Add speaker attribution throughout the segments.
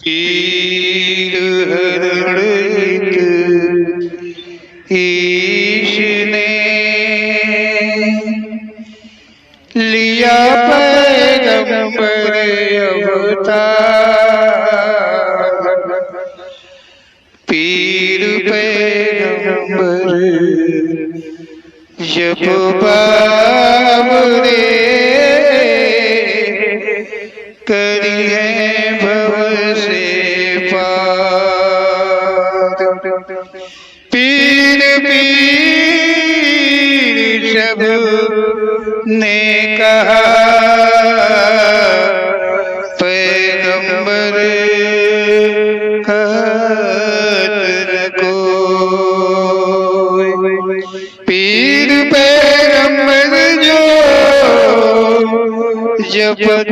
Speaker 1: पीर हरणित ईश ने लिया पैगंबर अवतार। पीर पैगंबर जब बाबरे करी है भव से पार। पीर पीर सब ने कहा पैगंबर पीर पैगंबर जो जपत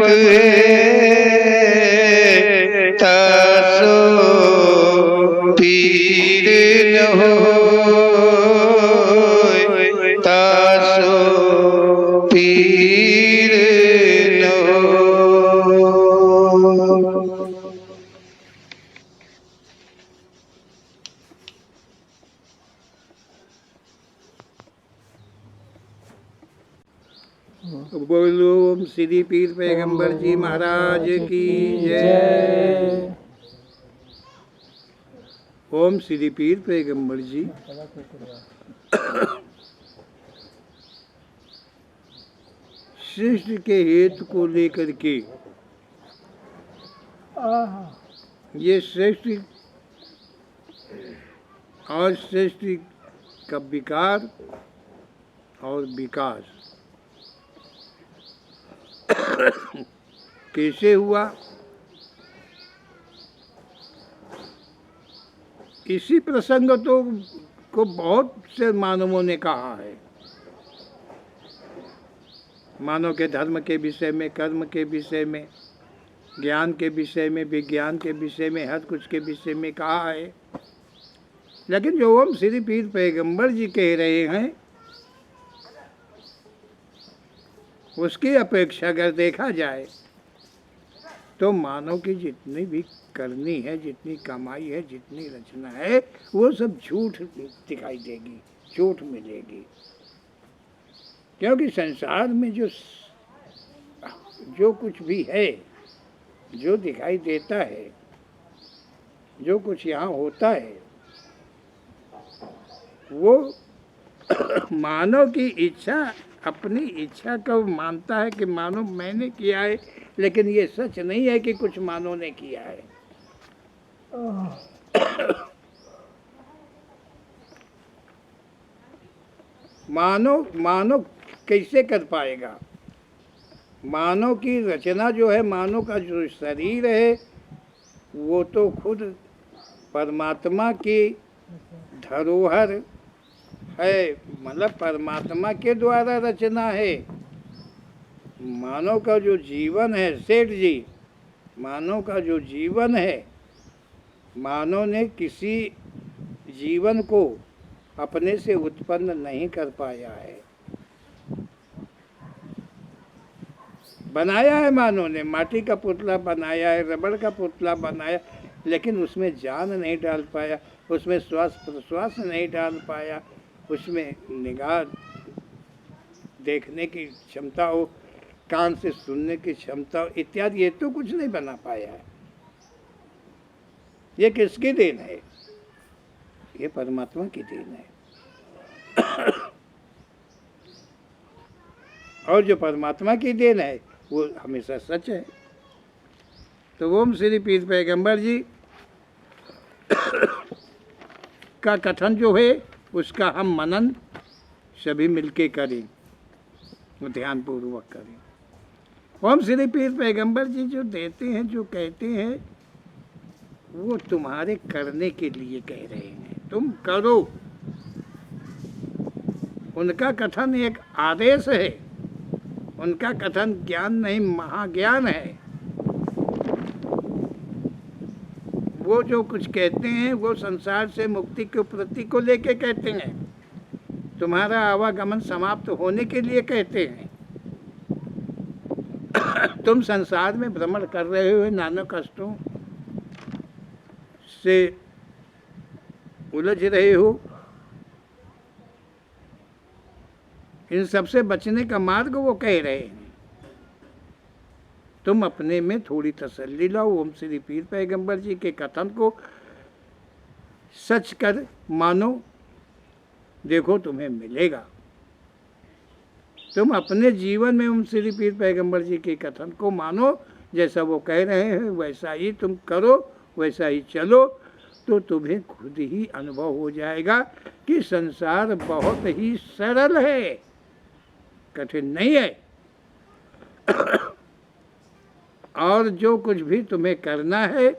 Speaker 1: तासो पीर न हो तासो पीर न हो।
Speaker 2: बोलो ओम श्री पीर पैगंबर जी महाराज की जय। ओम श्री पीर पैगंबर जी सृष्टि के हेतु को लेकर के ये सृष्टि और सृष्टि का विकार और विकास कैसे हुआ, इसी प्रसंग तो को बहुत से मानवों ने कहा है। मानव के धर्म के विषय में, कर्म के विषय में, ज्ञान के विषय में, विज्ञान के विषय में, हर कुछ के विषय में कहा है। लेकिन जो ओम श्री पीर पैगंबर जी कह रहे हैं उसकी अपेक्षा अगर देखा जाए तो मानव की जितनी भी करनी है, जितनी कमाई है, जितनी रचना है, वो सब झूठ दिखाई देगी, झूठ मिलेगी। क्योंकि संसार में जो कुछ भी है, जो दिखाई देता है, जो कुछ यहाँ होता है, वो मानव की इच्छा, अपनी इच्छा को मानता है कि मानो मैंने किया है, लेकिन ये सच नहीं है कि कुछ मानव ने किया है। मानव कैसे कर पाएगा? मानव की रचना जो है, मानव का जो शरीर है, वो तो खुद परमात्मा की धरोहर है, मतलब परमात्मा के द्वारा रचना है। मानव का जो जीवन है, सेठ जी, मानव का जो जीवन है, मानव ने किसी जीवन को अपने से उत्पन्न नहीं कर पाया है। बनाया है मानव ने, माटी का पुतला बनाया है, रबड़ का पुतला बनाया, लेकिन उसमें जान नहीं डाल पाया, उसमें श्वास प्रश्वास नहीं डाल पाया, उसमें निगाह देखने की क्षमता हो, कान से सुनने की क्षमता हो, इत्यादि, ये तो कुछ नहीं बना पाया है। ये किसकी देन है? ये परमात्मा की देन है। और जो परमात्मा की देन है वो हमेशा सच है। तो ओम श्री पीर पैगंबर जी का कथन जो है उसका हम मनन सभी मिलके करें, ध्यान पूर्वक करें। ओम श्री पीर पैगंबर जी जो देते हैं, जो कहते हैं, वो तुम्हारे करने के लिए कह रहे हैं, तुम करो। उनका कथन एक आदेश है, उनका कथन ज्ञान नहीं, महाज्ञान है। वो जो कुछ कहते हैं वो संसार से मुक्ति के प्रति को लेके कहते हैं, तुम्हारा आवागमन समाप्त होने के लिए कहते हैं। तुम संसार में भ्रमण कर रहे हो नाना कष्टों, से उलझ रहे हो। इन सबसे बचने का मार्ग वो कह रहे हैं। तुम अपने में थोड़ी तसल्ली लाओ, ओम श्री पीर पैगंबर जी के कथन को सच कर मानो, देखो तुम्हें मिलेगा। तुम अपने जीवन में ओम श्री पीर पैगंबर जी के कथन को मानो, जैसा वो कह रहे हैं वैसा ही तुम करो, वैसा ही चलो, तो तुम्हें खुद ही अनुभव हो जाएगा कि संसार बहुत ही सरल है, कठिन नहीं है। और जो कुछ भी तुम्हें करना है,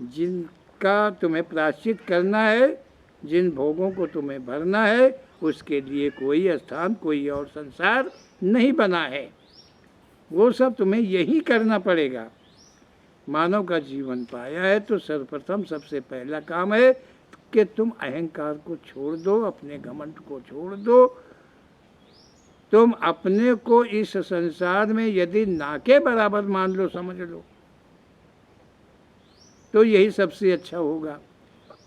Speaker 2: जिनका तुम्हें प्रायश्चित करना है, जिन भोगों को तुम्हें भरना है, उसके लिए कोई स्थान, कोई और संसार नहीं बना है। वो सब तुम्हें यही करना पड़ेगा। मानव का जीवन पाया है तो सर्वप्रथम सबसे पहला काम है कि तुम अहंकार को छोड़ दो, अपने घमंड को छोड़ दो। तुम अपने को इस संसार में यदि ना के बराबर मान लो, समझ लो, तो यही सबसे अच्छा होगा।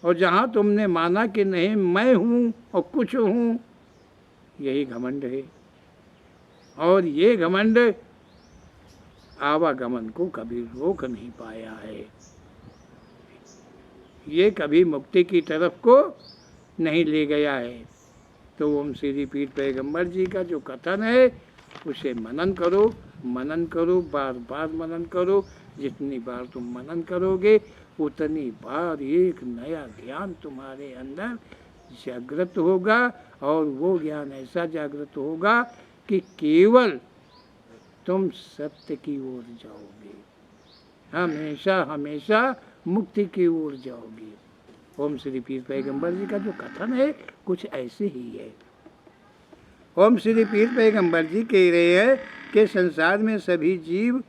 Speaker 2: और जहाँ तुमने माना कि नहीं मैं हूँ और कुछ हूँ, यही घमंड है। और ये घमंड आवागमन को कभी रोक नहीं पाया है, ये कभी मुक्ति की तरफ को नहीं ले गया है। तो ओम श्री पीर पैगंबर जी का जो कथन है उसे मनन करो, मनन करो, बार बार मनन करो। जितनी बार तुम मनन करोगे उतनी बार एक नया ज्ञान तुम्हारे अंदर जागृत होगा। और वो ज्ञान ऐसा जागृत होगा कि केवल तुम सत्य की ओर जाओगे, हमेशा हमेशा मुक्ति की ओर जाओगे। ओम श्री पीर पैगंबर जी का जो कथन है कुछ ऐसे ही है। ओम श्री पीर पैगंबर जी कह रहे हैं कि संसार में सभी जीव,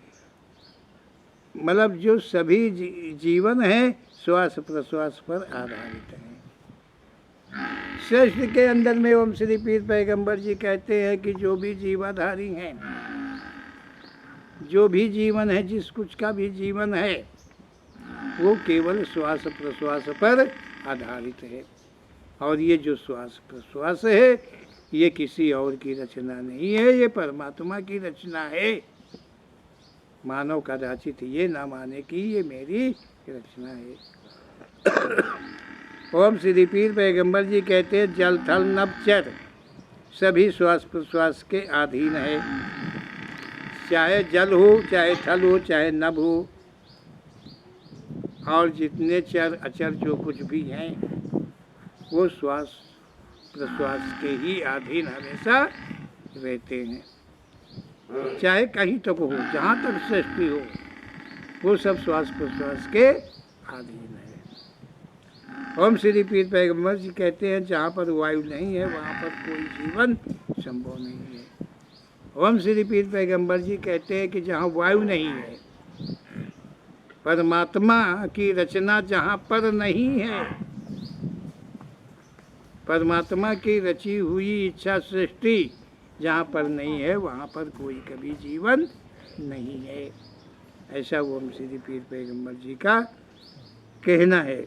Speaker 2: मतलब जो सभी जीवन है श्वास प्रश्वास पर आधारित है। सृष्टि के अंदर में ओम श्री पीर पैगंबर जी कहते हैं कि जो भी जीवाधारी हैं, जो भी जीवन है, जिस कुछ का भी जीवन है, वो केवल श्वास प्रश्वास पर आधारित है। और ये जो श्वास प्रश्वास है ये किसी और की रचना नहीं है, ये परमात्मा की रचना है। मानव कदाचित ये ना माने कि ये मेरी रचना है। ओम श्री पीर पैगंबर जी कहते हैं जल थल नभ चर सभी श्वास प्रश्वास के अधीन है। चाहे जल हो, चाहे थल हो, चाहे नभ हो, और जितने चर अचर जो कुछ भी हैं वो श्वास प्रश्वास के ही अधीन हमेशा रहते हैं। चाहे कहीं तक हो, जहाँ तक सृष्टि हो, वो सब श्वास प्रश्वास के अधीन है। ओम श्री पीर पैगंबर जी कहते हैं जहाँ पर वायु नहीं है वहाँ पर कोई जीवन संभव नहीं है। ओम श्री पीर पैगंबर जी कहते हैं कि जहाँ वायु नहीं है, परमात्मा की रचना जहाँ पर नहीं है, परमात्मा की रची हुई इच्छा सृष्टि जहाँ पर नहीं है, वहाँ पर कोई कभी जीवन नहीं है। ऐसा ओम श्री पीर पैगंबर जी का कहना है।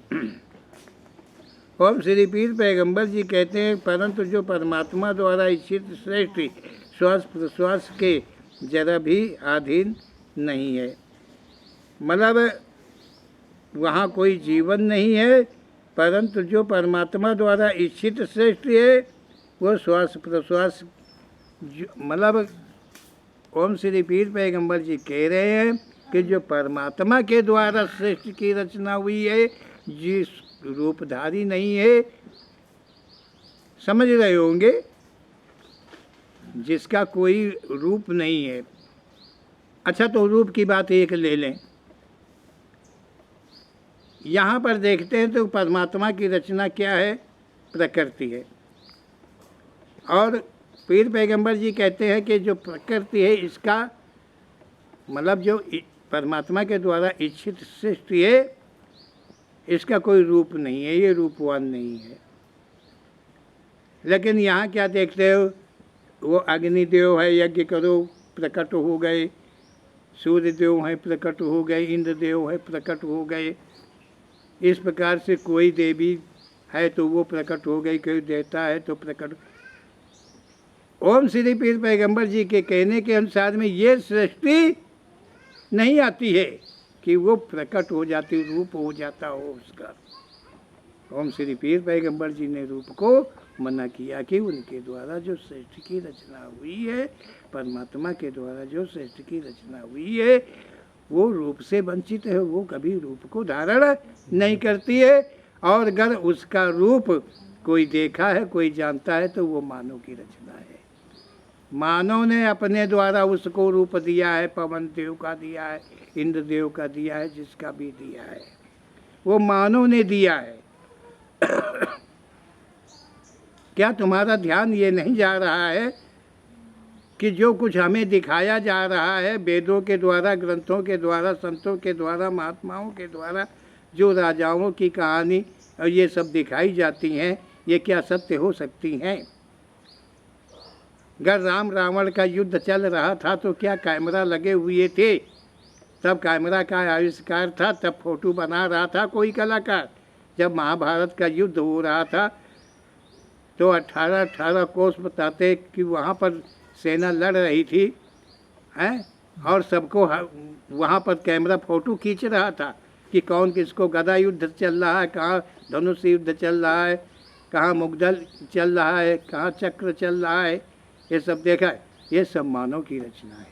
Speaker 2: ओम श्री पीर पैगंबर जी कहते हैं परंतु जो परमात्मा द्वारा इच्छित सृष्टि श्वास प्रश्वास के जरा भी अधीन नहीं है, मतलब वहाँ कोई जीवन नहीं है, परंतु जो परमात्मा द्वारा इच्छित सृष्टि है वो श्वास प्रश्वास, मतलब ओम श्री पीर पैगंबर जी कह रहे हैं कि जो परमात्मा के द्वारा सृष्टि की रचना हुई है, जिस रूपधारी नहीं है, समझ रहे होंगे, जिसका कोई रूप नहीं है। अच्छा, तो रूप की बात एक ले लें। यहाँ पर देखते हैं तो परमात्मा की रचना क्या है? प्रकृति है। और पीर पैगंबर जी कहते हैं कि जो प्रकृति है इसका मतलब जो परमात्मा के द्वारा इच्छित सृष्टि है, इसका कोई रूप नहीं है, ये रूपवान नहीं है। लेकिन यहाँ क्या देखते हो, वो अग्निदेव है, यज्ञ करो, प्रकट हो गए, सूर्य देव है, प्रकट हो गए, इंद्र देव है, प्रकट हो गए। इस प्रकार से कोई देवी है तो वो प्रकट हो गई, कोई देवता है तो प्रकट। ओम श्री पीर पैगंबर जी के कहने के अनुसार में ये सृष्टि नहीं आती है कि वो प्रकट हो जाती, रूप हो जाता हो उसका। ओम श्री पीर पैगंबर जी ने रूप को मना किया कि उनके द्वारा जो सृष्टि की रचना हुई है, परमात्मा के द्वारा जो सृष्टि की रचना हुई है, वो रूप से वंचित है, वो कभी रूप को धारण नहीं करती है। और अगर उसका रूप कोई देखा है, कोई जानता है, तो वो मानव की रचना है। मानव ने अपने द्वारा उसको रूप दिया है, पवन देव का दिया है, इंद्र देव का दिया है, जिसका भी दिया है वो मानव ने दिया है। क्या तुम्हारा ध्यान ये नहीं जा रहा है कि जो कुछ हमें दिखाया जा रहा है वेदों के द्वारा, ग्रंथों के द्वारा, संतों के द्वारा, महात्माओं के द्वारा, जो राजाओं की कहानी और ये सब दिखाई जाती हैं, ये क्या सत्य हो सकती हैं? अगर राम रावण का युद्ध चल रहा था तो क्या कैमरा लगे हुए थे? तब कैमरा का आविष्कार था, तब फोटो बना रहा था कोई कलाकार। जब महाभारत का युद्ध हो रहा था तो 18 कोस बताते कि वहाँ पर सेना लड़ रही थी हैं, और सबको वहाँ पर कैमरा फोटो खींच रहा था कि कौन किसको, गदा युद्ध चल रहा है, कहाँ धनुष युद्ध चल रहा है, कहाँ मुगदल चल रहा है, कहाँ चक्र चल रहा है, ये सब देखा है। ये सब मानव की रचना है,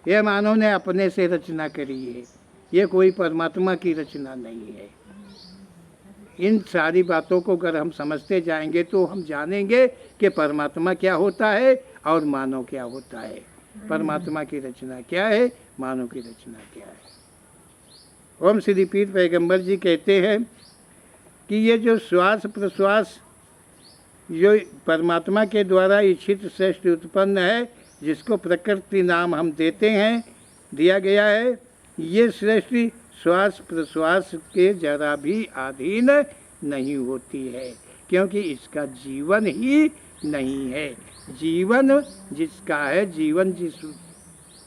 Speaker 2: ये मानव ने अपने से रचना करी है, ये कोई परमात्मा की रचना नहीं है। इन सारी बातों को अगर हम समझते जाएंगे तो हम जानेंगे कि परमात्मा क्या होता है और मानव क्या होता है, परमात्मा की रचना क्या है, मानव की रचना क्या है। ओम श्री पीर पैगंबर जी कहते हैं कि ये जो श्वास प्रश्वास जो परमात्मा के द्वारा इच्छित श्रेष्ठ उत्पन्न है, जिसको प्रकृति नाम हम देते हैं, दिया गया है, ये सृष्टि श्वास प्रश्वास के जरा भी अधीन नहीं होती है, क्योंकि इसका जीवन ही नहीं है। जीवन जिसका है, जीवन जिस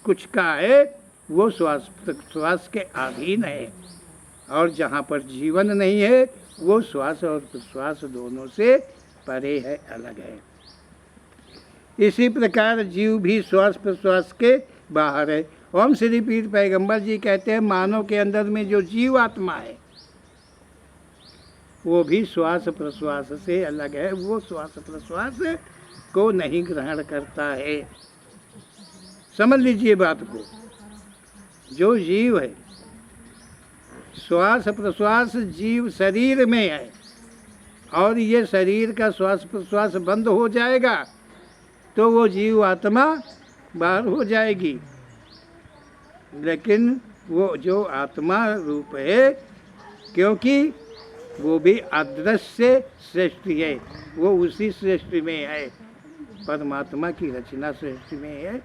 Speaker 2: कुछ का है, वो श्वास प्रश्वास के अधीन है, और जहाँ पर जीवन नहीं है वो श्वास और प्रश्वास दोनों से परे है, अलग है। इसी प्रकार जीव भी श्वास प्रश्वास के बाहर है। ओम श्री पीर पैगंबर जी कहते हैं मानव के अंदर में जो जीव आत्मा है वो भी श्वास प्रश्वास से अलग है, वो श्वास प्रश्वास को नहीं ग्रहण करता है। समझ लीजिए बात को, जो जीव है, श्वास प्रश्वास जीव शरीर में है, और ये शरीर का श्वास प्रश्वास बंद हो जाएगा तो वो जीव आत्मा बाहर हो जाएगी। लेकिन वो जो आत्मा रूप है, क्योंकि वो भी अदृश्य सृष्टि है, वो उसी सृष्टि में है, परमात्मा की रचना सृष्टि में है।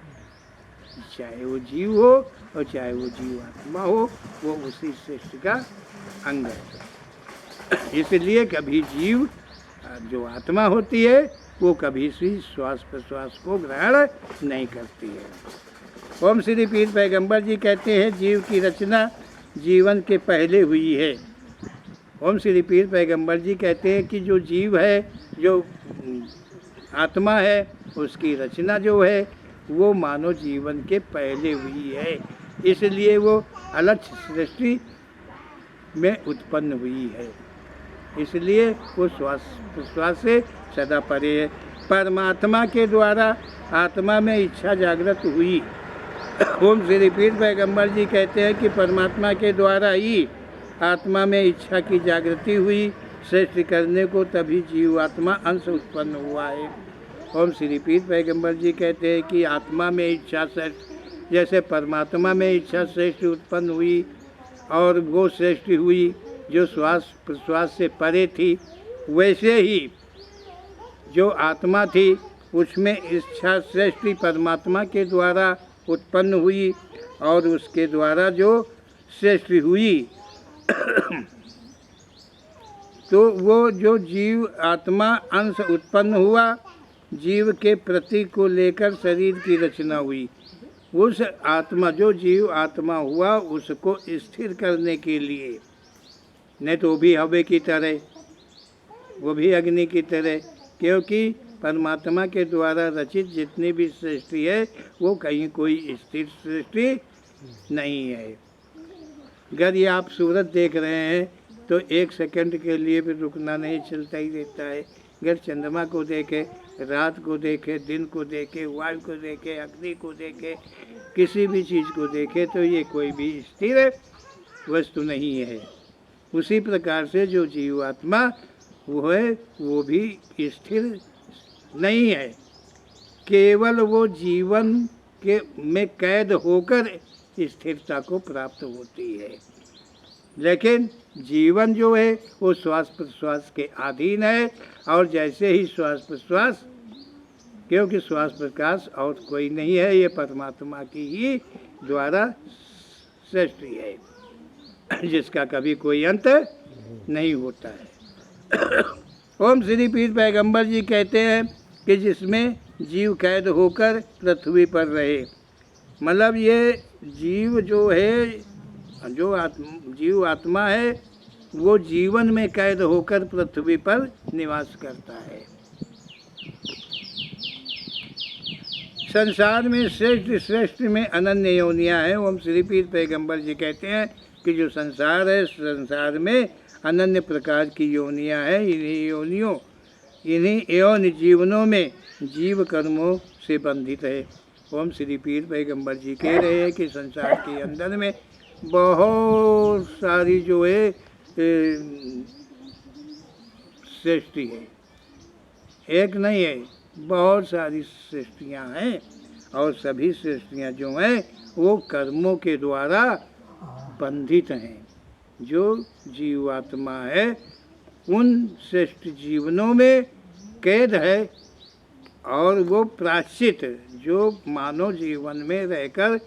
Speaker 2: चाहे वो जीव हो और चाहे वो जीव आत्मा हो, वो उसी सृष्टि का अंग है। इसलिए कभी जीव जो आत्मा होती है वो कभी भी श्वास प्रश्वास को ग्रहण नहीं करती है। ओम श्री पीर पैगंबर जी कहते हैं जीव की रचना जीवन के पहले हुई है। ओम श्री पीर पैगंबर जी कहते हैं कि जो जीव है, जो आत्मा है, उसकी रचना जो है वो मानव जीवन के पहले हुई है, इसलिए वो अलग सृष्टि में उत्पन्न हुई है, इसलिए वो श्वास प्रश्वास से सदा परे है। परमात्मा के द्वारा आत्मा में इच्छा जागृत हुई। ओम श्री पीर पैगंबर जी कहते हैं कि परमात्मा के द्वारा ही आत्मा में इच्छा की जागृति हुई सृष्टि करने को, तभी जीव आत्मा अंश उत्पन्न हुआ है। ओम श्री पीर पैगंबर जी कहते हैं कि आत्मा में इच्छा श्रेष्ठ, जैसे परमात्मा में इच्छा श्रेष्ठ उत्पन्न हुई और वो सृष्टि हुई जो श्वास प्रश्वास से परे थी, वैसे ही जो आत्मा थी उसमें इच्छा सृष्टि परमात्मा के द्वारा उत्पन्न हुई, और उसके द्वारा जो सृष्टि हुई तो वो जो जीव आत्मा अंश उत्पन्न हुआ, जीव के प्रति को लेकर शरीर की रचना हुई। उस आत्मा, जो जीव आत्मा हुआ, उसको स्थिर करने के लिए नहीं तो वो भी हवा की तरह, वो भी अग्नि की तरह, क्योंकि परमात्मा के द्वारा रचित जितनी भी सृष्टि है वो कहीं कोई स्थिर सृष्टि नहीं है। अगर ये आप सूरज देख रहे हैं तो एक सेकंड के लिए भी रुकना नहीं, चलता ही रहता है। अगर चंद्रमा को देखे, रात को देखे, दिन को देखे, वायु को देखे, अग्नि को देखे, किसी भी चीज़ को देखे तो ये कोई भी स्थिर वस्तु नहीं है। उसी प्रकार से जो जीवात्मा वो है वो भी स्थिर नहीं है, केवल वो जीवन के में कैद होकर स्थिरता को प्राप्त होती है। लेकिन जीवन जो है वो श्वास प्रश्वास के अधीन है, और जैसे ही श्वास प्रश्वास, क्योंकि श्वास प्रकाश और कोई नहीं है, ये परमात्मा की ही द्वारा सृष्टि है जिसका कभी कोई अंत नहीं होता है। ओम श्री पीर पैगंबर जी कहते हैं कि जिसमें जीव कैद होकर पृथ्वी पर रहे, मतलब ये जीव जो है, जो जीव आत्मा है वो जीवन में कैद होकर पृथ्वी पर निवास करता है। संसार में श्रेष्ठ में अनन्य योनियाँ हैं। ओम श्री पीर पैगंबर जी कहते हैं कि जो संसार है, संसार में अनन्य प्रकार की योनियाँ हैं। इन्हीं यौन जीवनों में जीव कर्मों से बंधित है। ओम श्री पीर पैगंबर जी कह रहे हैं कि संसार के अंदर में बहुत सारी जो है सृष्टि है, एक नहीं है, बहुत सारी सृष्टियाँ हैं, और सभी सृष्टियाँ जो हैं वो कर्मों के द्वारा बंधित हैं। जो जीवात्मा है उन श्रेष्ठ जीवनों में कैद है, और वो प्राश्चित जो मानव जीवन में रहकर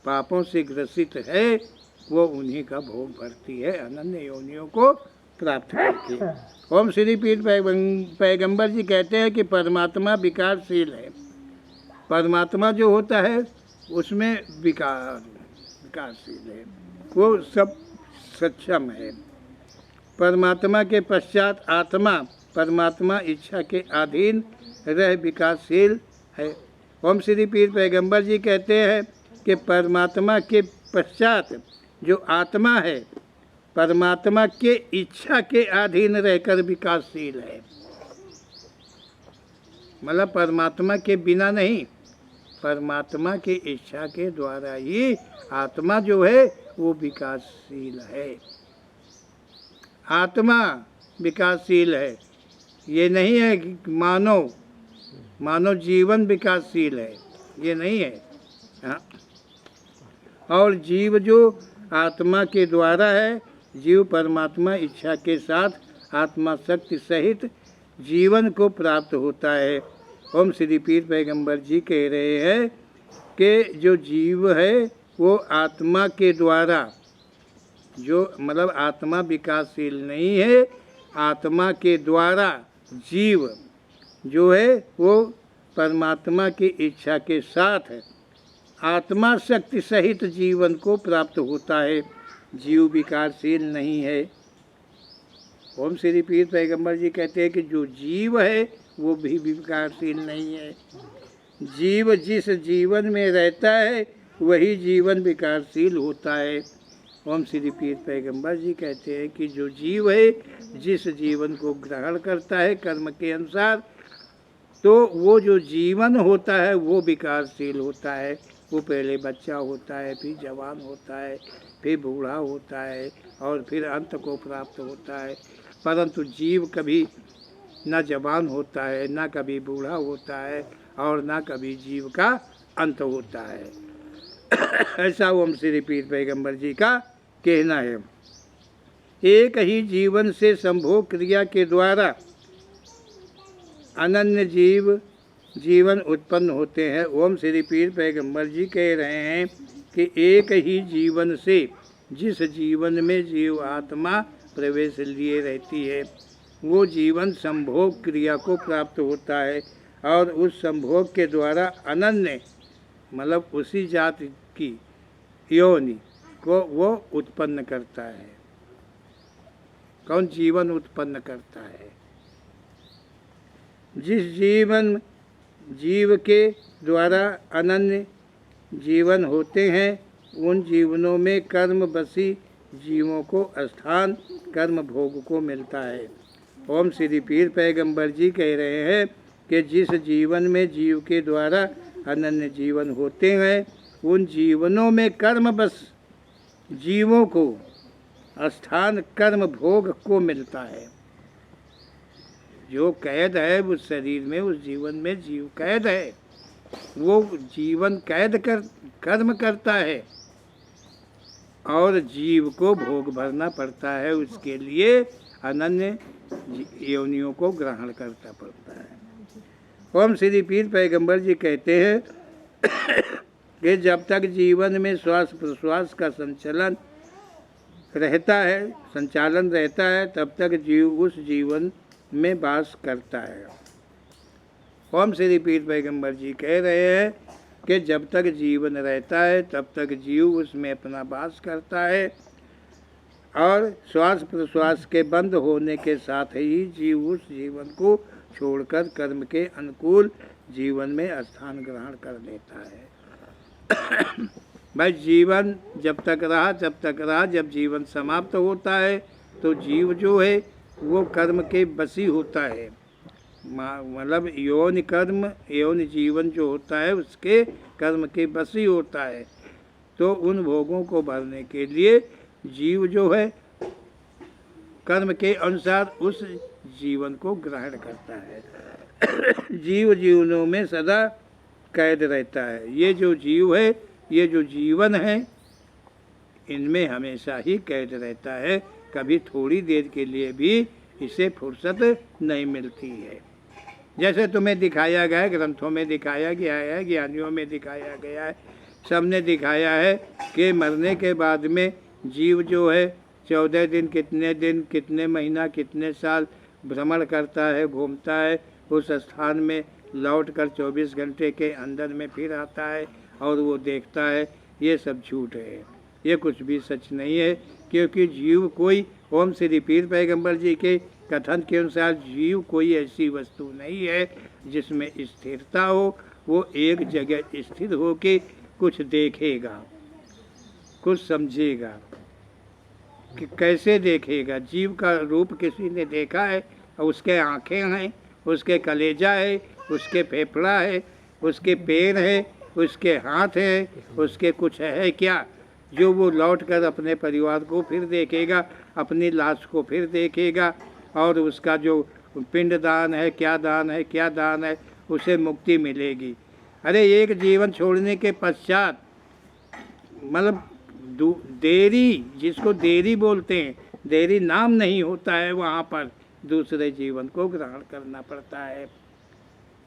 Speaker 2: पापों से ग्रसित है वो उन्हीं का भोग भरती है अनन्य योनियों को प्राप्त करके। ओम श्री पीर पैगंबर जी कहते हैं कि परमात्मा विकारशील है। परमात्मा जो होता है उसमें विकारशील है, वो सब सक्षम है। परमात्मा के पश्चात आत्मा परमात्मा इच्छा के अधीन रह विकासशील है। ओम श्री पीर पैगंबर जी कहते हैं कि परमात्मा के पश्चात जो आत्मा है परमात्मा के इच्छा के अधीन रहकर विकासशील है, मतलब परमात्मा के बिना नहीं, परमात्मा की इच्छा के द्वारा ही आत्मा जो है वो विकासशील है। आत्मा विकासशील है, ये नहीं है कि मानव जीवन विकासशील है, ये नहीं है। हाँ। और जीव जो आत्मा के द्वारा है, जीव परमात्मा इच्छा के साथ आत्मा शक्ति सहित जीवन को प्राप्त होता है। ओम श्री पीर पैगंबर जी कह रहे हैं कि जो जीव है वो आत्मा के द्वारा, जो मतलब आत्मा विकासशील नहीं है, आत्मा के द्वारा जीव जो है वो परमात्मा की इच्छा के साथ आत्मा शक्ति सहित जीवन को प्राप्त होता है। जीव विकारशील नहीं है। ओम श्री पीर पैगंबर जी कहते हैं कि जो जीव है वो भी विकारशील नहीं है। जीव जिस जीवन में रहता है वही जीवन विकारशील होता है। ओम श्री पीर पैगंबर जी कहते हैं कि जो जीव है जिस जीवन को ग्रहण करता है कर्म के अनुसार, तो वो जो जीवन होता है वो विकारशील होता है। वो पहले बच्चा होता है, फिर जवान होता है, फिर बूढ़ा होता है और फिर अंत को प्राप्त होता है। परंतु जीव कभी न जवान होता है, न कभी बूढ़ा होता है और न कभी जीव का अंत होता है। ऐसा ओम श्री पीर पैगंबर जी का कहना है। एक ही जीवन से संभोग क्रिया के द्वारा अनन्य जीवन उत्पन्न होते हैं। ओम श्री पीर पैगंबर जी कह रहे हैं कि एक ही जीवन से जिस जीवन में जीव आत्मा प्रवेश लिए रहती है वो जीवन संभोग क्रिया को प्राप्त होता है, और उस संभोग के द्वारा अनन्य मतलब उसी जाति की योनि को वो उत्पन्न करता है। कौन जीवन उत्पन्न करता है। जिस जीवन जीव के द्वारा अनन्य जीवन होते हैं उन जीवनों में कर्म बसी जीवों को स्थान कर्म भोग को मिलता है। ओम श्री पीर पैगंबर जी कह रहे हैं कि जिस जीवन में जीव के द्वारा अनन्य जीवन होते हैं उन जीवनों में कर्म बस जीवों को स्थान कर्म भोग को मिलता है। जो कैद है उस शरीर में, उस जीवन में जीव कैद है, वो जीवन कैद कर कर्म करता है और जीव को भोग भरना पड़ता है। उसके लिए अनन्य योनियों को ग्रहण करना पड़ता है। ओम श्री पीर पैगंबर जी कहते हैं कि जब तक जीवन में श्वास प्रश्वास का संचालन रहता है तब तक जीव उस जीवन में वास करता है। ओम श्री पीर पैगंबर जी कह रहे हैं कि जब तक जीवन रहता है तब तक जीव उसमें अपना वास करता है और श्वास प्रश्वास के बंद होने के साथ ही जीव उस जीवन को छोड़कर कर्म के अनुकूल जीवन में स्थान ग्रहण कर लेता है। भाई जीवन जब तक रहा, जब जीवन समाप्त होता है तो जीव जो है वो कर्म के बसी होता है। मतलब यौन कर्म, यौन जीवन जो होता है उसके कर्म के बसी होता है। तो उन भोगों को भरने के लिए जीव जो है कर्म के अनुसार उस जीवन को ग्रहण करता है। जीव जीवनों में सदा कैद रहता है। ये जो जीव है, ये जो जीवन है, इनमें हमेशा ही कैद रहता है। कभी थोड़ी देर के लिए भी इसे फुर्सत नहीं मिलती है। जैसे तुम्हें दिखाया गया है, ग्रंथों में दिखाया गया है, ज्ञानियों में दिखाया गया है, सबने दिखाया है कि मरने के बाद में जीव जो है 14 दिन, कितने महीना, कितने साल भ्रमण करता है, घूमता है, उस स्थान में लौटकर 24 घंटे के अंदर में फिर आता है और वो देखता है। ये सब झूठ है, ये कुछ भी सच नहीं है। क्योंकि जीव कोई, ओम श्री पीर पैगंबर जी के कथन के अनुसार जीव कोई ऐसी वस्तु नहीं है जिसमें स्थिरता हो। वो एक जगह स्थिर हो के कुछ देखेगा, कुछ समझेगा। कि कैसे देखेगा? जीव का रूप किसी ने देखा है? और उसके आँखें हैं, उसके कलेजा है, उसके फेफड़ा है, उसके पैर है, उसके हाथ है, उसके कुछ है क्या जो वो लौट कर अपने परिवार को फिर देखेगा, अपनी लाश को फिर देखेगा और उसका जो पिंडदान है, क्या दान है, उसे मुक्ति मिलेगी। अरे एक जीवन छोड़ने के पश्चात, मतलब देरी, जिसको देरी बोलते हैं, देरी नाम नहीं होता है, वहाँ पर दूसरे जीवन को ग्रहण करना पड़ता है।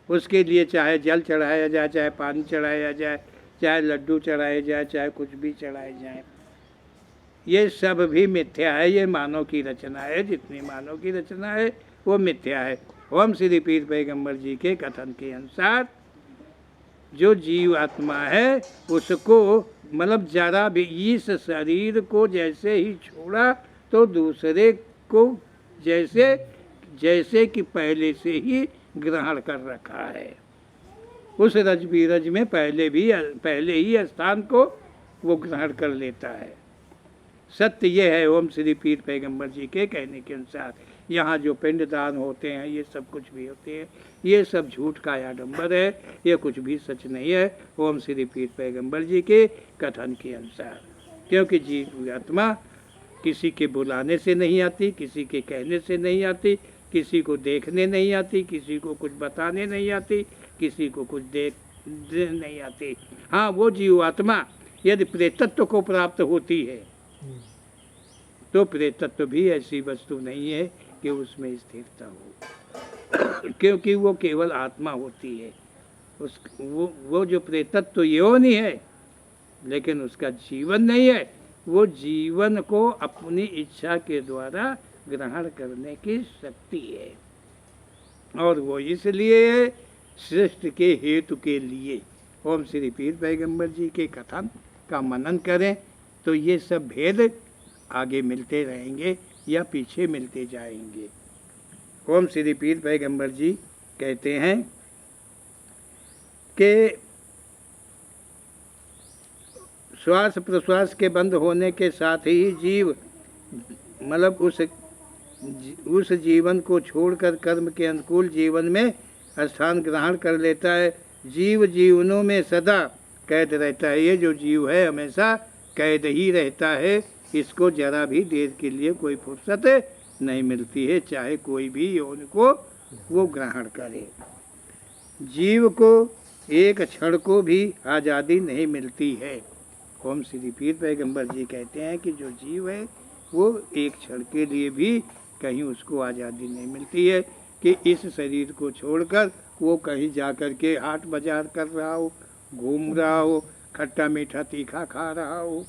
Speaker 2: उसके लिए चाहे जल चढ़ाया जाए, चाहे पानी चढ़ाया जाए, चाहे लड्डू चढ़ाए जाए, चाहे कुछ भी चढ़ाए जाए, ये सब भी मिथ्या है। ये मानव की रचना है। जितनी मानव की रचना है वो मिथ्या है। ओम श्री पीर पैगंबर जी के कथन के अनुसार जो जीव आत्मा है उसको, मतलब जरा भी इस शरीर को जैसे ही छोड़ा तो दूसरे को जैसे कि पहले से ही ग्रहण कर रखा है। उस रज बीरज में पहले ही स्थान को वो ग्रहण कर लेता है। सत्य ये है ओम श्री पीर पैगंबर जी के कहने के अनुसार। यहाँ जो पिंडदान होते हैं, ये सब कुछ भी होते हैं, ये सब झूठ का आडंबर है, ये कुछ भी सच नहीं है ओम श्री पीर पैगंबर जी के कथन के अनुसार। क्योंकि जीव आत्मा किसी के बुलाने से नहीं आती, किसी के कहने से नहीं आती, किसी को देखने नहीं आती, किसी को कुछ बताने नहीं आती, किसी को कुछ देख नहीं आती। हाँ, वो जीव आत्मा यदि प्रेतत्व को प्राप्त होती है तो प्रेतत्व भी ऐसी वस्तु नहीं है कि उसमें स्थिरता हो, क्योंकि वो केवल आत्मा होती है। वो जो प्रेतत्व योनि है, लेकिन उसका जीवन नहीं है। वो जीवन को अपनी इच्छा के द्वारा ग्रहण करने की शक्ति है, और वो इसलिए सृष्टि के हेतु के लिए। ओम श्री पीर पैगंबर जी के कथन का मनन करें तो ये सब भेद आगे मिलते रहेंगे, या पीछे मिलते जाएंगे। ओम श्री पीर पैगंबर जी कहते हैं कि श्वास प्रश्वास के बंद होने के साथ ही जीव मतलब उस जीवन को छोड़कर कर्म के अनुकूल जीवन में स्थान ग्रहण कर लेता है। जीव जीवनों में सदा कैद रहता है। ये जो जीव है हमेशा कैद ही रहता है। इसको जरा भी देर के लिए कोई फुर्सत नहीं मिलती है, चाहे कोई भी यौन को वो ग्रहण करे। जीव को एक क्षण को भी आज़ादी नहीं मिलती है। ओम श्री पीर पैगंबर जी कहते हैं कि जो जीव है वो एक क्षण के लिए भी कहीं उसको आज़ादी नहीं मिलती है कि इस शरीर को छोड़कर वो कहीं जा कर के हाट बाजार कर रहा हो, घूम रहा हो, खट्टा मीठा तीखा खा रहा हो।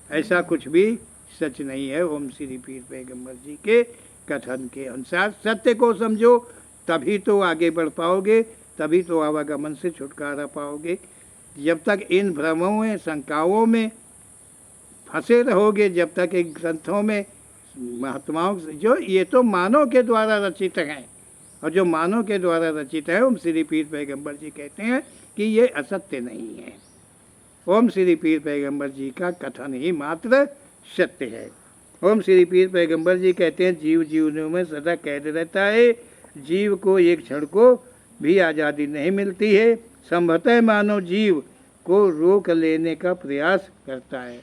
Speaker 2: ऐसा कुछ भी सच नहीं है। ओम श्री पीर पैगंबर जी के कथन के अनुसार सत्य को समझो, तभी तो आगे बढ़ पाओगे, तभी तो आवागमन से छुटकारा पाओगे। जब तक इन भ्रमों में शंकाओं में फंसे रहोगे, जब तक इन ग्रंथों में महात्माओं जो ये तो मानव के द्वारा रचित हैं, और जो मानव के द्वारा रचित है ओम श्री पीर पैगंबर जी कहते हैं कि ये असत्य नहीं है। ओम श्री पीर पैगंबर जी का कथन ही मात्र सत्य है। ओम श्री पीर पैगंबर जी कहते हैं जीव जीवनों में सदा कैद रहता है। जीव को एक क्षण को भी आज़ादी नहीं मिलती है। संभवतः मानव जीव को रोक लेने का प्रयास करता है।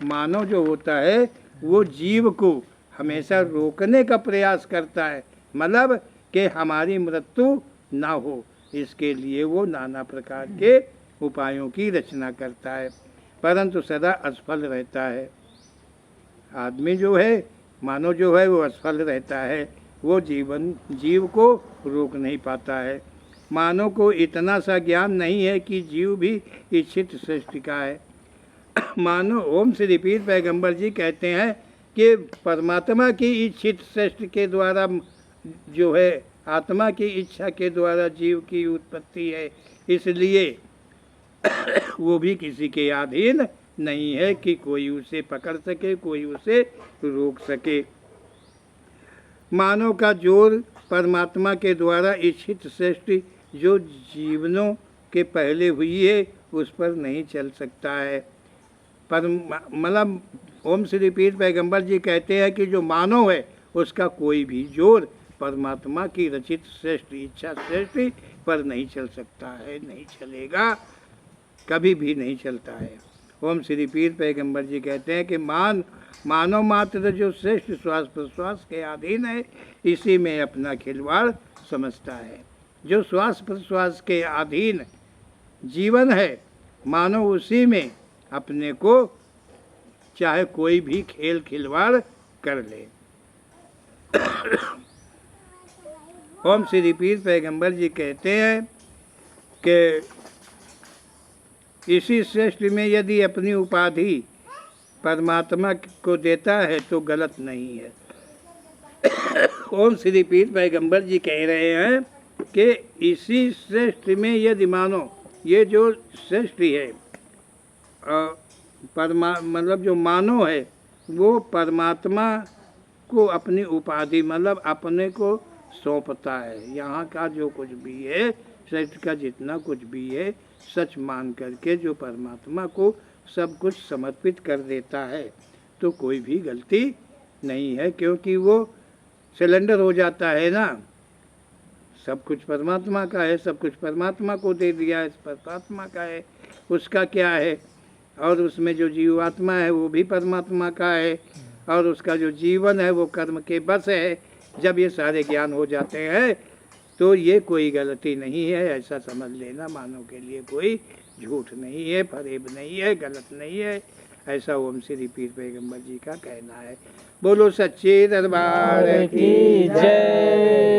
Speaker 2: मानव जो होता है वो जीव को हमेशा रोकने का प्रयास करता है, मतलब कि हमारी मृत्यु ना हो, इसके लिए वो नाना प्रकार के उपायों की रचना करता है, परंतु सदा असफल रहता है। आदमी जो है, मानव जो है वो असफल रहता है। वो जीव को रोक नहीं पाता है। मानव को इतना सा ज्ञान नहीं है कि जीव भी इच्छित सृष्टि का है। मानव ओम श्री पीर पैगंबर जी कहते हैं कि परमात्मा की इच्छित सृष्टि के द्वारा जो है, आत्मा की इच्छा के द्वारा जीव की उत्पत्ति है, इसलिए वो भी किसी के अधीन नहीं है कि कोई उसे पकड़ सके, कोई उसे रोक सके। मानव का जोर परमात्मा के द्वारा इच्छित सृष्टि जो जीवनों के पहले हुई है उस पर नहीं चल सकता है। पर मतलब ओम श्री पीर पैगंबर जी कहते हैं कि जो मानव है उसका कोई भी जोर परमात्मा की रचित श्रेष्ठ इच्छा सृष्टि पर नहीं चल सकता है, नहीं चलेगा, कभी भी नहीं चलता है। ओम श्री पीर पैगंबर जी कहते हैं कि मानव मात्र जो श्रेष्ठ श्वास प्रश्वास के अधीन है, इसी में अपना खिलवाड़ समझता है। जो श्वास प्रश्वास के अधीन जीवन है, मानव उसी में अपने को चाहे कोई भी खेल खिलवाड़ कर ले। ओम श्री पीर पैगंबर जी कहते हैं कि इसी सृष्टि में यदि अपनी उपाधि परमात्मा को देता है तो गलत नहीं है। ओम श्री पीर पैगंबर जी कह रहे हैं कि इसी सृष्टि में यदि मानो, ये जो सृष्टि है मतलब जो मानव है वो परमात्मा को अपनी उपाधि मतलब अपने को सौंपता है। यहाँ का जो कुछ भी है, सृष्टि का जितना कुछ भी है, सच मान करके जो परमात्मा को सब कुछ समर्पित कर देता है तो कोई भी गलती नहीं है, क्योंकि वो सिलेंडर हो जाता है ना। सब कुछ परमात्मा का है, सब कुछ परमात्मा को दे दिया है, परमात्मा का है, उसका क्या है। और उसमें जो जीवात्मा है वो भी परमात्मा का है, और उसका जो जीवन है वो कर्म के बस है। जब ये सारे ज्ञान हो जाते हैं तो ये कोई गलती नहीं है, ऐसा समझ लेना। मानव के लिए कोई झूठ नहीं है, फरेब नहीं है, गलत नहीं है, ऐसा ओम श्री पीर पैगंबर जी का कहना है। बोलो सच्चे दरबार की जय।